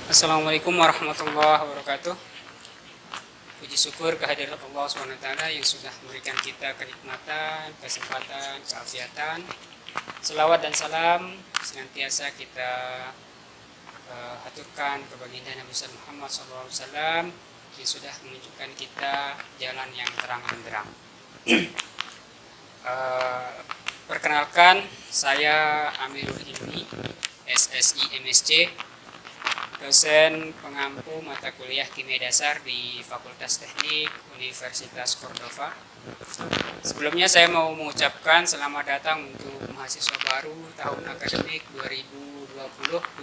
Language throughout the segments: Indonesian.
Assalamualaikum warahmatullahi wabarakatuh. Puji syukur kehadirat Allah SWT yang sudah memberikan kita kenikmatan, kesempatan, keafiatan. Selawat dan salam senantiasa kita haturkan kepada baginda Nabi Muhammad SAW yang sudah menunjukkan kita jalan yang terang benderang. Perkenalkan, saya Amirul Hilmi, SSI MSc, dosen pengampu mata kuliah Kimia Dasar di Fakultas Teknik Universitas Cordova. Sebelumnya saya mau mengucapkan selamat datang untuk mahasiswa baru tahun akademik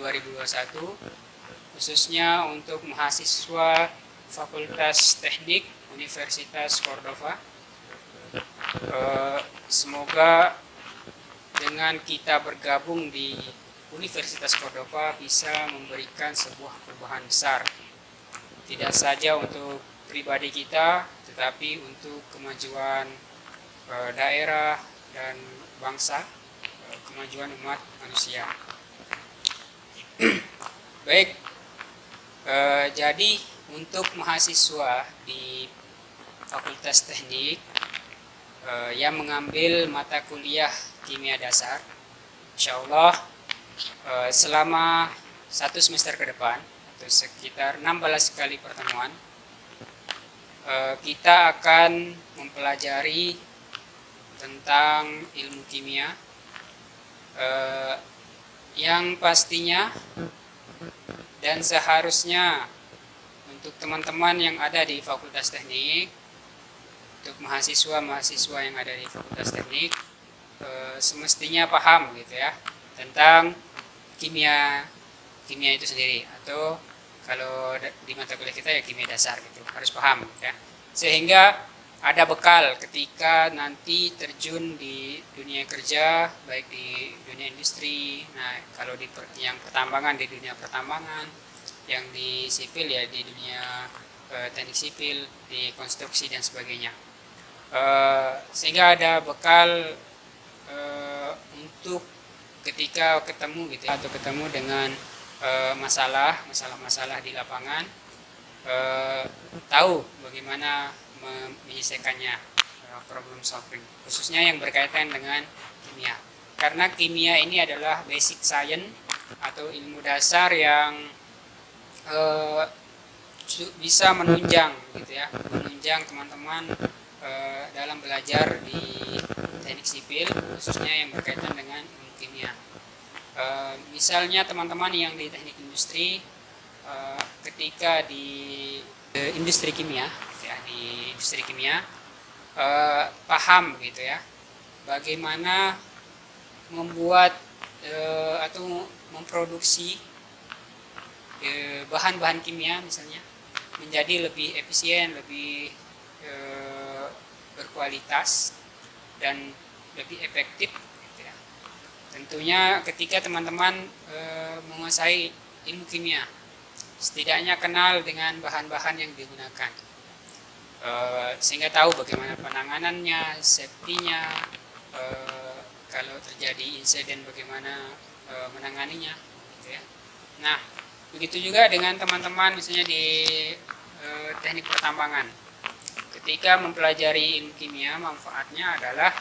2020-2021, khususnya untuk mahasiswa Fakultas Teknik Universitas Cordova. Semoga dengan kita bergabung di Universitas Cordova bisa memberikan sebuah perubahan besar, tidak saja untuk pribadi kita, tetapi untuk kemajuan daerah dan bangsa, kemajuan umat manusia. Baik, jadi untuk mahasiswa di Fakultas Teknik yang mengambil mata kuliah Kimia Dasar, insya Allah selama 1 semester ke depan atau sekitar 16 kali pertemuan, kita akan mempelajari tentang ilmu kimia yang pastinya dan seharusnya untuk teman-teman yang ada di Fakultas Teknik, untuk mahasiswa yang ada di Fakultas Teknik, semestinya paham gitu ya tentang kimia itu sendiri, atau kalau di mata kuliah kita ya kimia dasar gitu, harus paham ya, sehingga ada bekal ketika nanti terjun di dunia kerja, baik di dunia industri, nah kalau di yang pertambangan di dunia pertambangan, yang di sipil ya di dunia teknik sipil, di konstruksi dan sebagainya, sehingga ada bekal untuk ketika ketemu gitu atau ketemu dengan masalah di lapangan, tahu bagaimana menyelesaikannya, problem solving, khususnya yang berkaitan dengan kimia, karena kimia ini adalah basic science atau ilmu dasar yang bisa menunjang gitu ya, menunjang teman-teman dalam belajar di teknik sipil, khususnya yang berkaitan dengan kimia. Misalnya teman-teman yang di teknik industri, ketika di industri kimia ya, paham gitu ya bagaimana membuat atau memproduksi bahan-bahan kimia misalnya menjadi lebih efisien, lebih berkualitas dan lebih efektif. Tentunya ketika teman-teman menguasai ilmu kimia, setidaknya kenal dengan bahan-bahan yang digunakan, sehingga tahu bagaimana penanganannya, safety-nya, kalau terjadi insiden bagaimana menanganinya gitu ya. Nah, begitu juga dengan teman-teman misalnya di teknik pertambangan. Ketika mempelajari ilmu kimia, manfaatnya adalah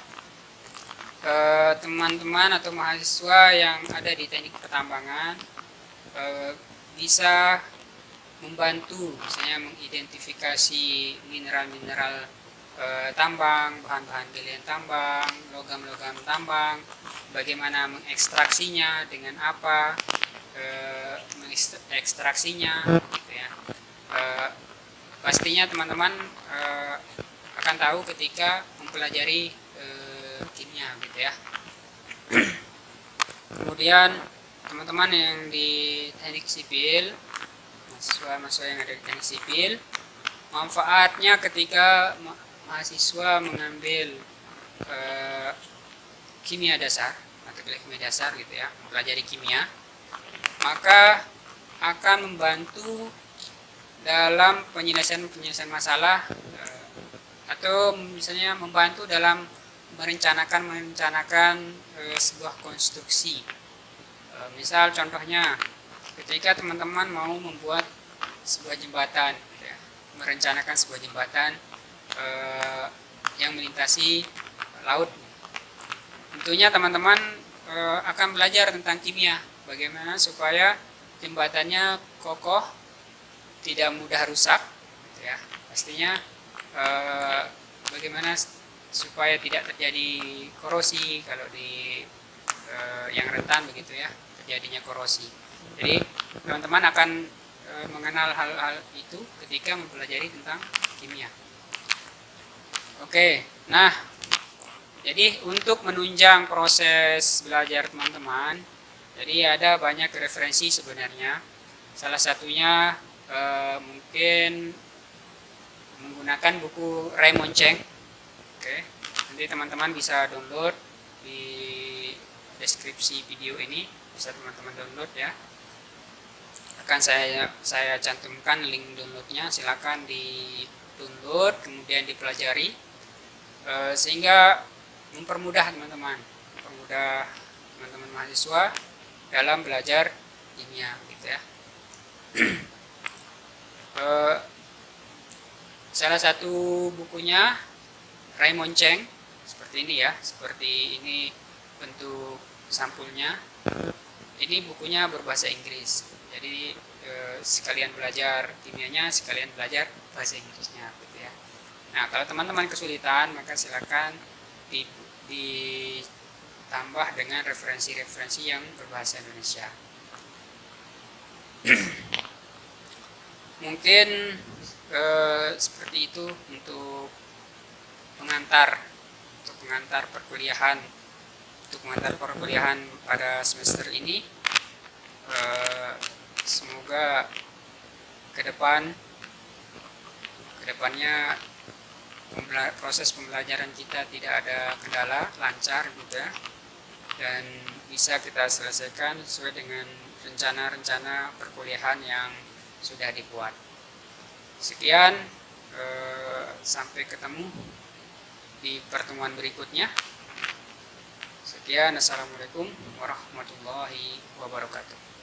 teman-teman atau mahasiswa yang ada di teknik pertambangan bisa membantu misalnya mengidentifikasi mineral-mineral tambang, bahan-bahan galian tambang, logam-logam tambang, bagaimana mengekstraksinya, dengan apa mengekstraksinya gitu ya. Pastinya teman-teman akan tahu ketika mempelajari kimia gitu ya. Kemudian teman-teman yang di teknik sipil, mahasiswa yang ada di teknik sipil, manfaatnya ketika mahasiswa mengambil kimia dasar atau kimia dasar gitu ya, mempelajari kimia, maka akan membantu dalam penyelesaian masalah, atau misalnya membantu dalam merencanakan sebuah konstruksi. Misal contohnya ketika teman-teman mau membuat sebuah jembatan, gitu ya, merencanakan sebuah jembatan yang melintasi laut. Tentunya teman-teman akan belajar tentang kimia, bagaimana supaya jembatannya kokoh, tidak mudah rusak, gitu ya. Pastinya bagaimana supaya tidak terjadi korosi kalau di yang rentan begitu ya, terjadinya korosi. Jadi teman-teman akan mengenal hal-hal itu ketika mempelajari tentang kimia. Oke, nah jadi untuk menunjang proses belajar teman-teman, jadi ada banyak referensi sebenarnya. Salah satunya mungkin menggunakan buku Raymond Cheng. Oke, nanti teman-teman bisa download di deskripsi video ini, bisa teman-teman download ya. Akan saya cantumkan link downloadnya, silakan di download kemudian dipelajari sehingga mempermudah teman-teman mahasiswa dalam belajar kimia, gitu ya. Salah satu bukunya Raymond Cheng seperti ini ya, seperti ini bentuk sampulnya. Ini bukunya berbahasa Inggris, jadi sekalian belajar kimianya, sekalian belajar bahasa Inggrisnya, gitu ya. Nah, kalau teman-teman kesulitan, maka silakan ditambah dengan referensi-referensi yang berbahasa Indonesia. Mungkin seperti itu untuk pengantar perkuliahan pada semester ini. Semoga kedepannya proses pembelajaran kita tidak ada kendala, lancar gitu ya, dan bisa kita selesaikan sesuai dengan rencana-rencana perkuliahan yang sudah dibuat. Sekian, sampai ketemu di pertemuan berikutnya. Sekian, assalamualaikum warahmatullahi wabarakatuh.